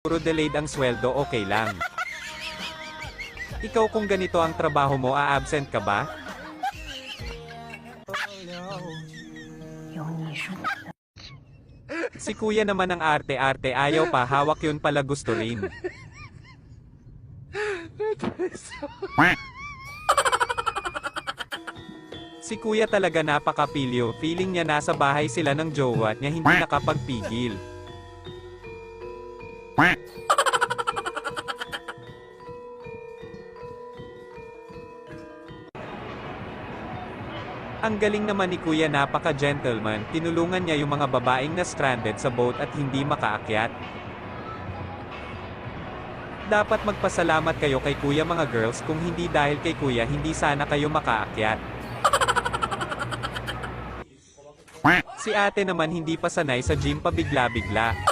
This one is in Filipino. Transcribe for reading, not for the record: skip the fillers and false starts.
Puro delayed ang sweldo okay lang. Ikaw kung ganito ang trabaho mo a-absent ka ba? Si kuya naman ang arte-arte ayaw pa hawak yun pala gusto rin. Si kuya talaga napakapilyo, feeling niya nasa bahay sila ng jowa niya hindi nakapagpigil. Ang galing naman ni kuya napaka-gentleman, tinulungan niya yung mga babaeng na stranded sa boat at hindi makaakyat. Dapat magpasalamat kayo kay kuya mga girls kung hindi dahil kay kuya hindi sana kayo makaakyat. Si ate naman hindi pa sanay sa gym pabigla-bigla.